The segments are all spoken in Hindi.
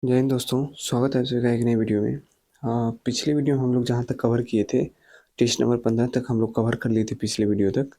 जय हिंद दोस्तों, स्वागत है आप सभी का एक नई वीडियो में। पिछली वीडियो में हम लोग जहाँ तक कवर किए थे, टेस्ट नंबर 15 तक हम लोग कवर कर लिए थे पिछले वीडियो तक।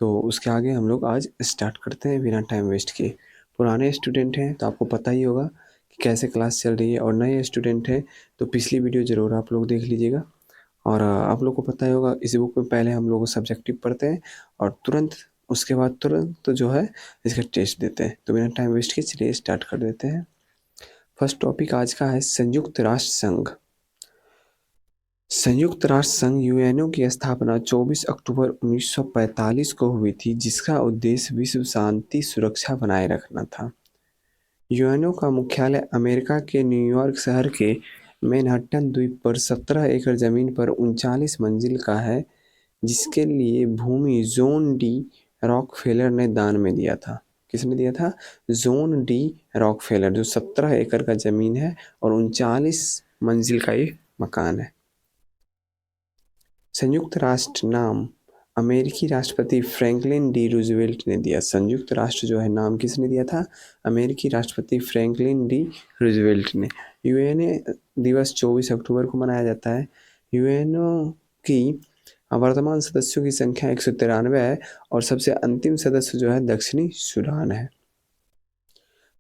तो उसके आगे हम लोग आज स्टार्ट करते हैं बिना टाइम वेस्ट किए। पुराने स्टूडेंट हैं तो आपको पता ही होगा कि कैसे क्लास चल रही है, और नए स्टूडेंट हैं तो पिछली वीडियो ज़रूर आप लोग देख लीजिएगा। और आप लोग को पता ही होगा, इस बुक में पहले हम लोग सब्जेक्टिव पढ़ते हैं और तुरंत उसके बाद तुरंत तो जो है इसका टेस्ट देते हैं। तो बिना टाइम वेस्ट किए चलिए स्टार्ट कर देते हैं। फर्स्ट टॉपिक आज का है संयुक्त राष्ट्र संघ। संयुक्त राष्ट्र संघ यूएनओ की स्थापना 24 अक्टूबर 1945 को हुई थी, जिसका उद्देश्य विश्व शांति सुरक्षा बनाए रखना था। यूएनओ का मुख्यालय अमेरिका के न्यूयॉर्क शहर के मैनहट्टन द्वीप पर 17 एकड़ जमीन पर 39 मंजिल का है, जिसके लिए भूमि जॉन डी रॉकफेलर ने दान में दिया था। किसने दिया था? जॉन डी रॉकफेलर, जो 17 एकड़ का जमीन है और 39 मंजिल का ये मकान है। संयुक्त राष्ट्र नाम अमेरिकी राष्ट्रपति फ्रैंकलिन डी रूजवेल्ट ने दिया। संयुक्त राष्ट्र जो है नाम किसने दिया था? अमेरिकी राष्ट्रपति फ्रैंकलिन डी रूजवेल्ट ने। यूएनए दिवस 24 अक्टूबर को मनाया जाता है। यूएनओ की वर्तमान सदस्यों की संख्या 193 है और सबसे अंतिम सदस्य जो है दक्षिणी सूडान है।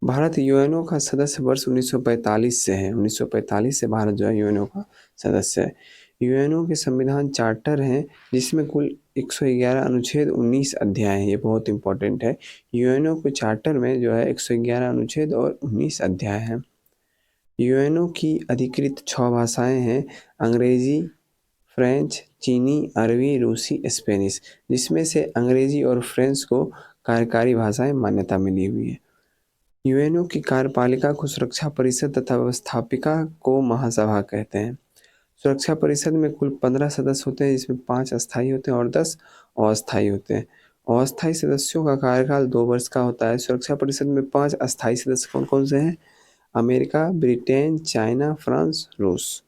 भारत यूएनओ का सदस्य वर्ष 1945 से है। 1945 से भारत जो है यूएनओ का सदस्य है। यूएनओ के संविधान चार्टर हैं, जिसमें कुल 111 अनुच्छेद 19 अध्याय हैं। ये बहुत इंपॉर्टेंट है। यूएनओ के चार्टर में जो है 111 अनुच्छेद और 19 अध्याय हैं। यूएनओ की अधिकृत 6 भाषाएं हैं: अंग्रेजी, फ्रेंच, चीनी, अरबी, रूसी, स्पेनिश, जिसमें से अंग्रेजी और फ्रेंच को कार्यकारी भाषाएं मान्यता मिली हुई है। यूएनओ की कार्यपालिका को सुरक्षा परिषद तथा व्यवस्थापिका को महासभा कहते हैं। सुरक्षा परिषद में कुल 15 सदस्य होते हैं, जिसमें 5 अस्थायी होते हैं और 10 अस्थायी होते हैं। अस्थायी सदस्यों का कार्यकाल 2 वर्ष का होता है। सुरक्षा परिषद में 5 अस्थायी सदस्य कौन कौन से हैं? अमेरिका, ब्रिटेन, चाइना, फ्रांस, रूस।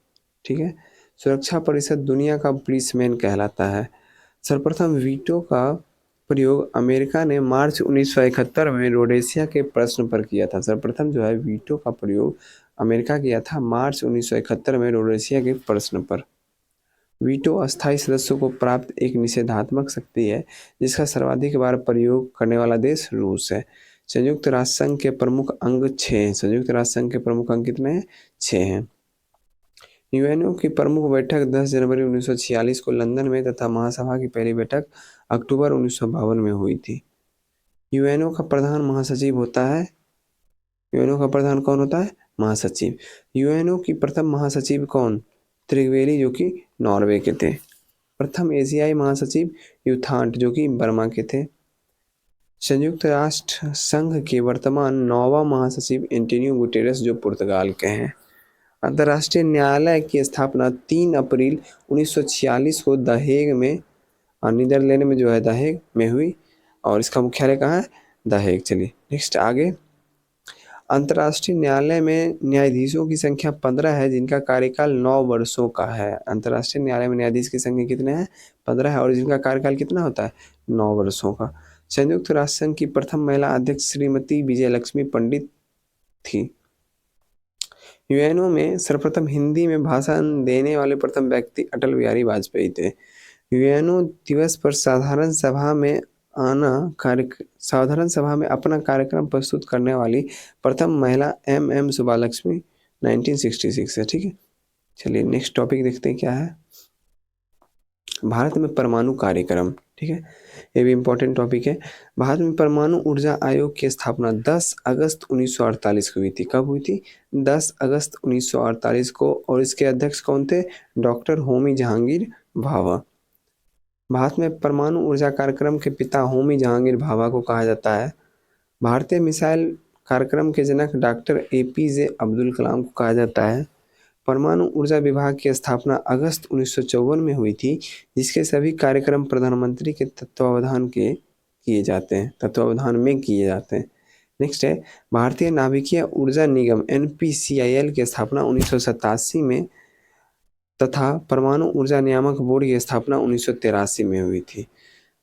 ठीक है। सुरक्षा परिषद दुनिया का पुलिसमैन कहलाता है। सर्वप्रथम वीटो का प्रयोग अमेरिका ने मार्च 1971 में रोडेशिया के प्रश्न पर किया था। सर्वप्रथम जो है वीटो का प्रयोग अमेरिका किया था मार्च 1971 में रोडेशिया के प्रश्न पर। वीटो अस्थायी सदस्यों को प्राप्त एक निषेधात्मक शक्ति है, जिसका सर्वाधिक बार प्रयोग करने वाला देश रूस है। संयुक्त राष्ट्र संघ के प्रमुख अंग 6 हैं। संयुक्त राष्ट्र संघ के प्रमुख अंग कितने हैं? 6 हैं। यूएनओ की प्रमुख बैठक 10 जनवरी 1946 को लंदन में तथा महासभा की पहली बैठक अक्टूबर 1952 में हुई थी। यूएनओ का प्रधान महासचिव होता है। यूएनओ का प्रधान कौन होता है? महासचिव। यूएनओ की प्रथम महासचिव कौन? त्रिवेली, जो कि नॉर्वे के थे। प्रथम एशियाई महासचिव यूथांट, जो कि बर्मा के थे। संयुक्त राष्ट्र संघ के वर्तमान 9वां महासचिव एंटोनियो गुटेरेस, जो पुर्तगाल के हैं। अंतर्राष्ट्रीय न्यायालय की स्थापना 3 अप्रैल 1946 को द हेग में, नीदरलैंड में जो है द हेग में हुई, और इसका मुख्यालय कहाँ है? The Hague. चलिए नेक्स्ट आगे। अंतर्राष्ट्रीय न्यायालय में न्यायाधीशों की संख्या 15 है, जिनका कार्यकाल 9 वर्षों का है। अंतर्राष्ट्रीय न्यायालय में न्यायाधीश की संख्या कितने हैं? 15 है, और जिनका कार्यकाल कितना होता है? 9 वर्षों का। संयुक्त राष्ट्र संघ की प्रथम महिला अध्यक्ष श्रीमती विजयलक्ष्मी पंडित थी। यूएनओ में सर्वप्रथम हिंदी में भाषण देने वाले प्रथम व्यक्ति अटल बिहारी वाजपेयी थे। यूएनओ दिवस पर साधारण सभा में अपना कार्यक्रम प्रस्तुत करने वाली प्रथम महिला एम सुब्बालक्ष्मी 1966 है। ठीक है। चलिए नेक्स्ट टॉपिक देखते हैं क्या है। भारत में परमाणु कार्यक्रम। ठीक है, ये भी इम्पोर्टेंट टॉपिक है। भारत में परमाणु ऊर्जा आयोग की स्थापना 10 अगस्त 1948 को हुई थी। कब हुई थी? 10 अगस्त 1948 को। और इसके अध्यक्ष कौन थे? डॉक्टर होमी जहांगीर भाभा। भारत में परमाणु ऊर्जा कार्यक्रम के पिता होमी जहांगीर भाभा को कहा जाता है। भारतीय मिसाइल कार्यक्रम के जनक डॉक्टर एपीजे अब्दुल कलाम को कहा जाता है। परमाणु ऊर्जा विभाग की स्थापना अगस्त 1954 में हुई थी, जिसके सभी कार्यक्रम प्रधानमंत्री के तत्वावधान में किए जाते हैं। नेक्स्ट है भारतीय नाभिकीय ऊर्जा निगम एनपीसीआईएल की स्थापना 1987 में तथा परमाणु ऊर्जा नियामक बोर्ड की स्थापना 1983 में हुई थी।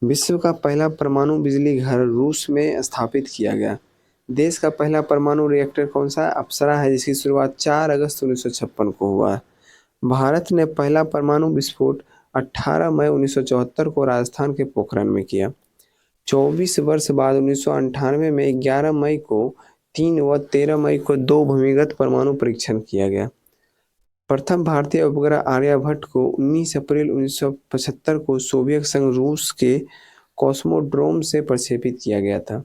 विश्व का पहला परमाणु बिजली घर रूस में स्थापित किया गया। देश का पहला परमाणु रिएक्टर कौन सा है? अप्सरा है, जिसकी शुरुआत 4 अगस्त 1956 को हुआ। भारत ने पहला परमाणु विस्फोट 18 मई 1974 को राजस्थान के पोखरण में किया। 24 वर्ष बाद 1998 में 11 मई को 3 व 13 मई को 2 भूमिगत परमाणु परीक्षण किया गया। प्रथम भारतीय उपग्रह आर्यभट्ट को 19 अप्रैल 1975 को सोवियत संघ रूस के कॉस्मोड्रोम से प्रक्षेपित किया गया था।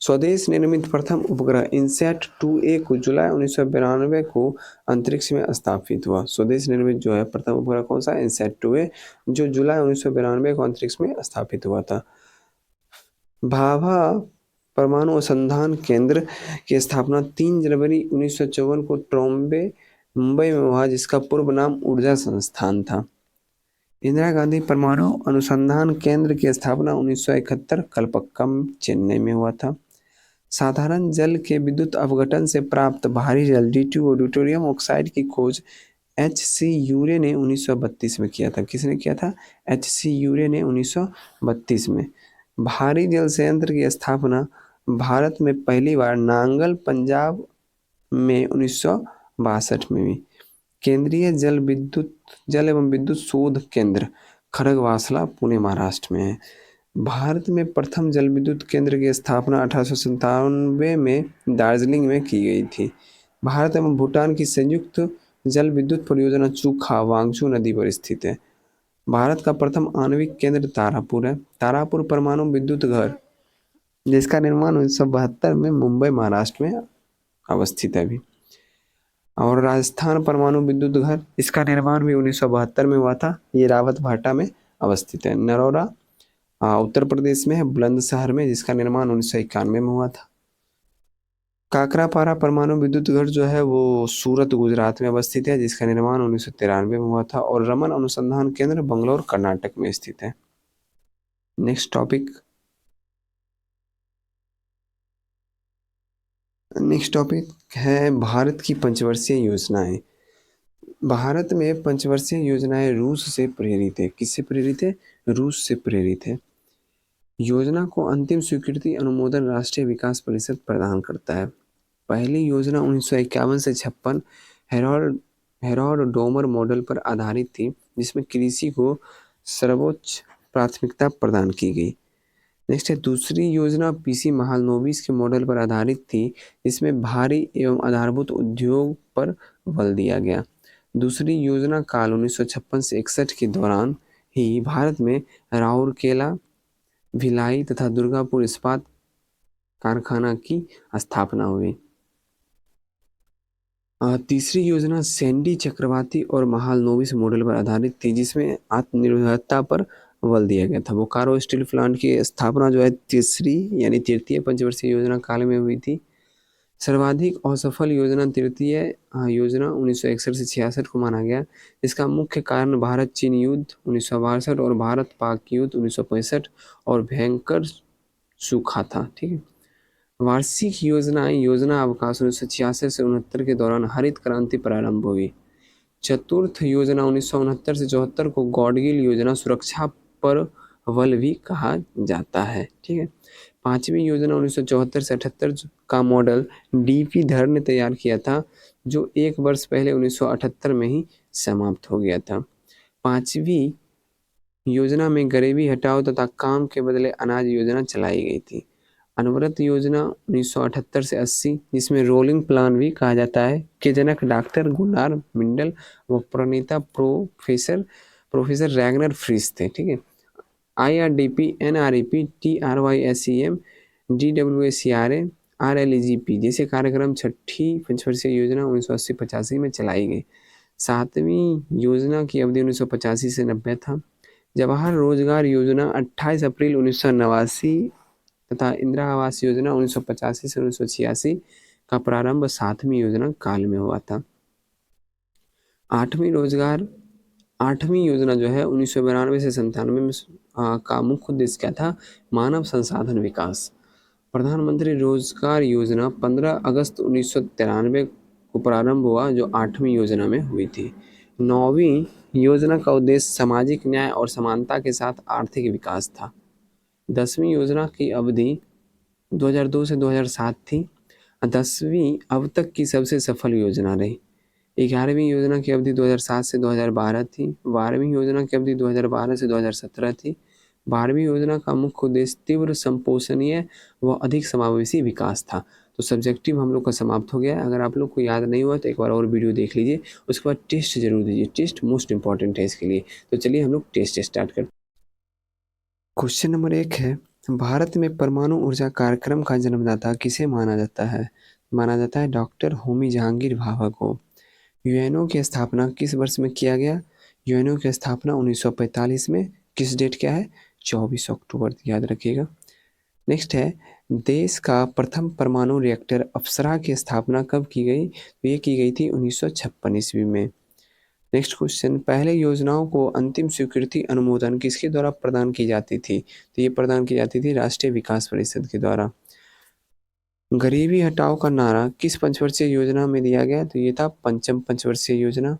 स्वदेश निर्मित प्रथम उपग्रह इनसैट 2A को जुलाई 1992 को अंतरिक्ष में स्थापित हुआ। स्वदेश निर्मित जो है प्रथम उपग्रह कौन सा? इनसैट 2A, जो जुलाई 1992 को अंतरिक्ष में स्थापित हुआ था। भाभा परमाणु अनुसंधान केंद्र की स्थापना 3 जनवरी 1954 को ट्रॉम्बे, मुंबई में हुआ, जिसका पूर्व नाम ऊर्जा संस्थान था। इंदिरा गांधी परमाणु अनुसंधान केंद्र की स्थापना 1971 कलपक्कम, चेन्नई में हुआ था। साधारण जल के विद्युत अपघटन से प्राप्त भारी जल D2 और ड्यूटेरियम ऑक्साइड की खोज H.C. यूरे ने 1932 में किया था। किसने किया था? H.C. यूरे ने 1932 में। भारी जल संयंत्र की स्थापना भारत में पहली बार नांगल, पंजाब में 1962 में हुई। केंद्रीय जल एवं विद्युत शोध केंद्र खड़गवासला, पुणे, महाराष्ट्र में है। भारत में प्रथम जल विद्युत केंद्र की स्थापना 1897 में दार्जिलिंग में की गई थी। भारत एवं भूटान की संयुक्त जल विद्युत परियोजना चूखा वांगचू नदी पर स्थित है। भारत का प्रथम आणविक केंद्र तारापुर है। तारापुर परमाणु विद्युत घर, जिसका निर्माण 1972 में मुंबई, महाराष्ट्र में अवस्थित है अभी। और राजस्थान परमाणु विद्युत घर, इसका निर्माण भी 1972 में हुआ था। ये रावत भाटा में अवस्थित है। नरोरा उत्तर प्रदेश में है, बुलंदशहर में, जिसका निर्माण 1991 में हुआ था। काकरापारा परमाणु विद्युत घर जो है वो सूरत, गुजरात में अवस्थित है, जिसका निर्माण 1993 में हुआ था। और रमन अनुसंधान केंद्र बंगलौर, कर्नाटक में स्थित है। नेक्स्ट टॉपिक है भारत की पंचवर्षीय योजनाएं। भारत में पंचवर्षीय योजनाएं रूस से प्रेरित है। किससे प्रेरित है? रूस से प्रेरित है। योजना को अंतिम स्वीकृति अनुमोदन राष्ट्रीय विकास परिषद प्रदान करता है। पहली योजना 1951 से 56 हेरोल्ड डोमर मॉडल पर आधारित थी, जिसमें कृषि को सर्वोच्च प्राथमिकता प्रदान की गई। नेक्स्ट है दूसरी योजना पीसी महालनोबिस के मॉडल पर आधारित थी, जिसमें भारी एवं आधारभूत उद्योग पर बल दिया गया। दूसरी योजना काल 1956 से 61 के दौरान ही भारत में राउरकेला, भिलाई तथा दुर्गापुर इस्पात कारखाना की स्थापना हुई। तीसरी योजना सैंडी चक्रवर्ती और महालनोबिस मॉडल पर आधारित थी, जिसमें आत्मनिर्भरता पर बल दिया गया था। बोकारो स्टील प्लांट की स्थापना जो है तृतीय पंचवर्षीय योजना काल में हुई थी। सर्वाधिक असफल योजना तृतीय योजना 1961 से 66 को माना गया। इसका मुख्य कारण भारत चीन युद्ध 1962 और भारत पाक युद्ध 1965 और भयंकर सूखा था। ठीक है। वार्षिक योजना अवकाश 1966 से 69 के दौरान हरित क्रांति प्रारंभ हुई। चतुर्थ योजना 1969 से 74 को गॉडगिल योजना सुरक्षा पर बल भी कहा जाता है। ठीक है। पांचवी योजना 1974 से 78 का मॉडल डीपी धर ने तैयार किया था, जो 1 वर्ष पहले 1978 में ही समाप्त हो गया था। पांचवी योजना में गरीबी हटाओ तथा काम के बदले अनाज योजना चलाई गई थी। अनवरत योजना 1978 से 80, जिसमें रोलिंग प्लान भी कहा जाता है, के जनक डॉक्टर गुनार मिंडल व प्रणेता प्रोफेसर रैगनर फ्रिस थे। ठीक है। IRDP, NREP, TRYSEM, DWACRA, RLEGP जैसे कार्यक्रम छठी पंचवर्षीय योजना 1980-85 में चलाई गई। सातवीं योजना की अवधि 1985 से 90 था। जवाहर रोजगार योजना 28 अप्रैल 1989 तथा इंदिरा आवास योजना 1985 से 1986 का प्रारंभ सातवीं योजना काल में हुआ था। आठवीं योजना जो है 1992 से 97 में का मुख्य उद्देश्य क्या था? मानव संसाधन विकास। प्रधानमंत्री रोजगार योजना 15 अगस्त 1993 को प्रारंभ हुआ, जो आठवीं योजना में हुई थी। नौवीं योजना का उद्देश्य सामाजिक न्याय और समानता के साथ आर्थिक विकास था। 10वीं योजना की अवधि 2002 से 2007 थी। 10वीं अब तक की सबसे सफल योजना रही। 11वीं योजना की अवधि 2007 से 2012 थी। 12वीं योजना की अवधि 2012 से 2017 थी। 12वीं योजना का मुख्य उद्देश्य तीव्र संपोषणीय व अधिक समावेशी विकास था। तो सब्जेक्टिव हम लोग का समाप्त हो गया। अगर आप लोग को याद नहीं हुआ तो एक बार और वीडियो देख लीजिए, उसके बाद टेस्ट जरूर दीजिए। टेस्ट मोस्ट इंपॉर्टेंट है इसके लिए। तो चलिए हम लोग टेस्ट स्टार्ट करते हैं। क्वेश्चन नंबर 1 है, भारत में परमाणु ऊर्जा कार्यक्रम का जन्मदाता किसे माना जाता है? माना जाता है डॉक्टर होमी जहांगीर भाभा को। यूएनओ की स्थापना किस वर्ष में किया गया? यूएनओ की स्थापना 1945 में। किस डेट क्या है? 24 अक्टूबर, याद रखिएगा। नेक्स्ट है, देश का प्रथम परमाणु रिएक्टर अप्सरा की स्थापना कब की गई? तो ये की गई थी 1956 ईस्वी में। नेक्स्ट क्वेश्चन, पहले योजनाओं को अंतिम स्वीकृति अनुमोदन किसके द्वारा प्रदान की जाती थी? तो ये प्रदान की जाती थी राष्ट्रीय विकास परिषद के द्वारा। गरीबी हटाओ का नारा किस पंचवर्षीय योजना में दिया गया? तो ये था पंचम पंचवर्षीय योजना।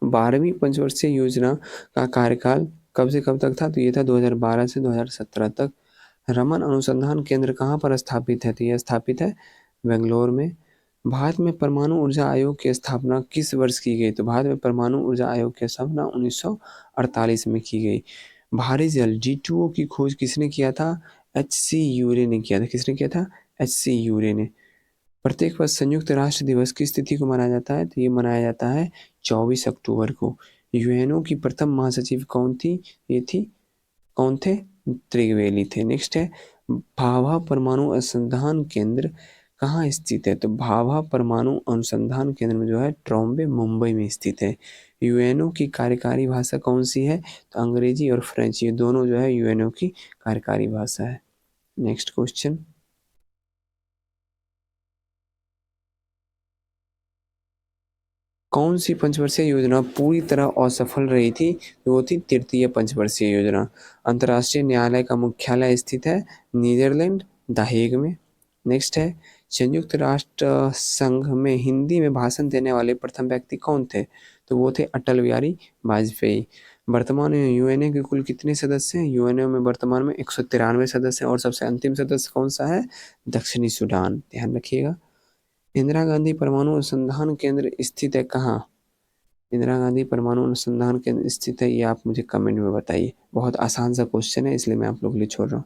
12वीं पंचवर्षीय योजना का कार्यकाल कब से कब तक था? तो ये था 2012 से 2017 तक। रमन अनुसंधान केंद्र कहाँ पर स्थापित है? तो यह स्थापित है बेंगलोर में। भारत में परमाणु ऊर्जा आयोग की स्थापना किस वर्ष की गई? तो भारत में परमाणु ऊर्जा आयोग की स्थापना 1948 में की गई। भारी जल G2O की खोज किसने किया था? H.C. यूरे ने किया था। किसने किया था? H.C. यूरे ने। प्रत्येक वर्ष संयुक्त राष्ट्र दिवस किस तिथि को मनाया जाता है? तो ये मनाया जाता है 24 अक्टूबर को। यूएनओ की प्रथम महासचिव कौन थी? ये थी, कौन थे? त्रिवेली थे। नेक्स्ट है, भाभा परमाणु अनुसंधान केंद्र कहाँ स्थित है? तो भाभा परमाणु अनुसंधान केंद्र में जो है ट्रॉम्बे, मुंबई में स्थित है। यूएनओ की कार्यकारी भाषा कौन सी है? तो अंग्रेजी और फ्रेंच, ये दोनों जो है यूएनओ की कार्यकारी भाषा है। नेक्स्ट क्वेश्चन, कौन सी पंचवर्षीय योजना पूरी तरह असफल रही थी? वो थी तृतीय पंचवर्षीय योजना। अंतर्राष्ट्रीय न्यायालय का मुख्यालय स्थित है नीदरलैंड, द हेग में। नेक्स्ट है, संयुक्त राष्ट्र संघ में हिंदी में भाषण देने वाले प्रथम व्यक्ति कौन थे? तो वो थे अटल बिहारी वाजपेयी। वर्तमान में यूएनए के कुल कितने सदस्य हैं? यूएनए में वर्तमान में 193 सदस्य हैं और सबसे अंतिम सदस्य कौन सा है? दक्षिणी सूडान। ध्यान रखिएगा। इंदिरा गांधी परमाणु अनुसंधान केंद्र स्थित है कहाँ? इंदिरा गांधी परमाणु अनुसंधान केंद्र स्थित है, ये आप मुझे कमेंट में बताइए। बहुत आसान सा क्वेश्चन है, इसलिए मैं आप लोगों के लिए छोड़ रहा हूँ।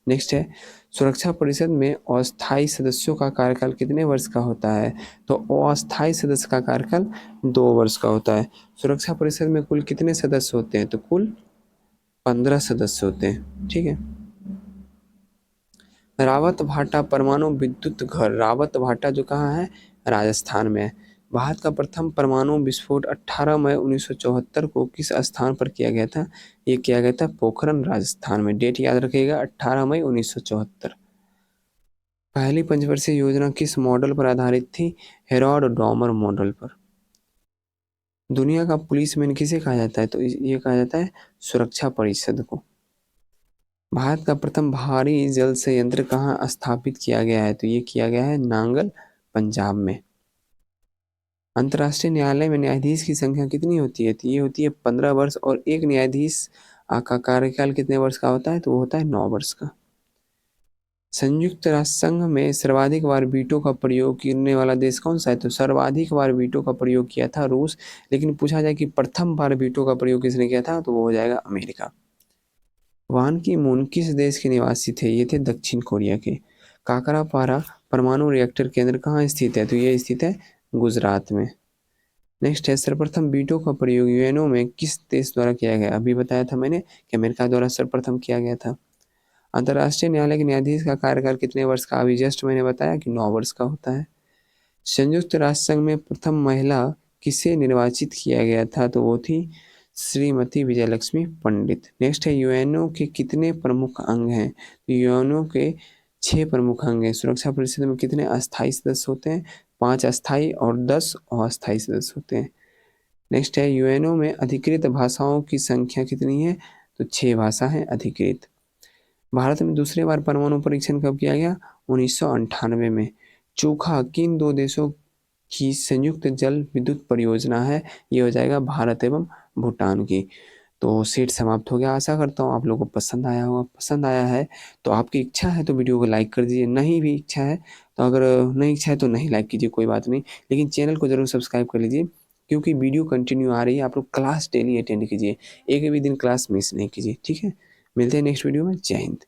नेक्स्ट है, सुरक्षा परिषद में अस्थायी सदस्यों का कार्यकाल कितने वर्ष का होता है? तो अस्थायी सदस्य का कार्यकाल 2 वर्ष का होता है। सुरक्षा परिषद में कुल कितने सदस्य होते हैं? तो कुल 15 सदस्य होते हैं। ठीक है। रावत भाटा परमाणु विद्युत घर, रावत भाटा जो कहाँ है? राजस्थान में है। भारत का प्रथम परमाणु विस्फोट 18 मई 1974 को किस स्थान पर किया गया था? ये किया गया था पोखरण, राजस्थान में। डेट याद रखिएगा, 18 मई 1974। पहली पंचवर्षीय योजना किस मॉडल पर आधारित थी? हेरोड डॉमर मॉडल पर। दुनिया का पुलिसमैन किसे कहा जाता है? तो ये कहा जाता है सुरक्षा परिषद को। भारत का प्रथम भारी जल संयंत्र कहाँ स्थापित किया गया है? तो ये किया गया है नांगल, पंजाब में। अंतर्राष्ट्रीय न्यायालय में न्यायाधीश की संख्या कितनी होती है? तो ये होती है 15 वर्ष। और एक न्यायाधीश का कार्यकाल कितने वर्ष का होता है? तो वो होता है 9 वर्ष का। संयुक्त राष्ट्र संघ में सर्वाधिक बार वीटो का प्रयोग करने वाला देश कौन सा है? तो सर्वाधिक बार वीटो का प्रयोग किया था रूस। लेकिन पूछा जाए कि प्रथम बार वीटो का प्रयोग किसने किया था? तो वो हो जाएगा अमेरिका। वान की मून किस देश के निवासी थे? ये थे दक्षिण कोरिया के। काकरापारा परमाणु रिएक्टर केंद्र कहाँ स्थित है? तो ये स्थित है गुजरात में। नेक्स्ट है, सर्वप्रथम वीटो का प्रयोग यूएनओ में किस देश द्वारा किया गया? अभी बताया था मैंने कि अमेरिका द्वारा सर्वप्रथम किया गया था। अंतर्राष्ट्रीय न्यायालय के न्यायाधीश का कार्यकाल कितने वर्ष का? अभी जस्ट मैंने बताया कि 9 वर्ष का होता है। संयुक्त राष्ट्र संघ में प्रथम महिला किसे निर्वाचित किया गया था? तो वो थी श्रीमती विजयलक्ष्मी पंडित। नेक्स्ट है, यूएनओ के कितने प्रमुख अंग हैं? यूएनओ के 6 प्रमुख अंग हैं। सुरक्षा परिषद में कितने अस्थायी सदस्य होते हैं? 5 अस्थायी और 10 अस्थायी सदस्य होते हैं। नेक्स्ट है, यूएनओ में अधिकृत भाषाओं की संख्या कितनी है? तो 6 भाषा है अधिकृत। भारत में दूसरी बार परमाणु परीक्षण कब किया गया? 1998 में। चोखा किन 2 देशों की संयुक्त जल विद्युत परियोजना है? ये हो जाएगा भारत एवं भूटान की। तो सेट समाप्त हो गया। आशा करता हूँ आप लोगों को पसंद आया होगा। पसंद आया है तो आपकी इच्छा है तो वीडियो को लाइक कर दीजिए, नहीं भी इच्छा है तो अगर नहीं इच्छा है तो नहीं लाइक कीजिए, कोई बात नहीं, लेकिन चैनल को ज़रूर सब्सक्राइब कर लीजिए क्योंकि वीडियो कंटिन्यू आ रही है। आप लोग क्लास डेली अटेंड कीजिए, एक भी दिन क्लास मिस नहीं कीजिए, ठीक है। मिलते हैं नेक्स्ट वीडियो में। जय हिंद।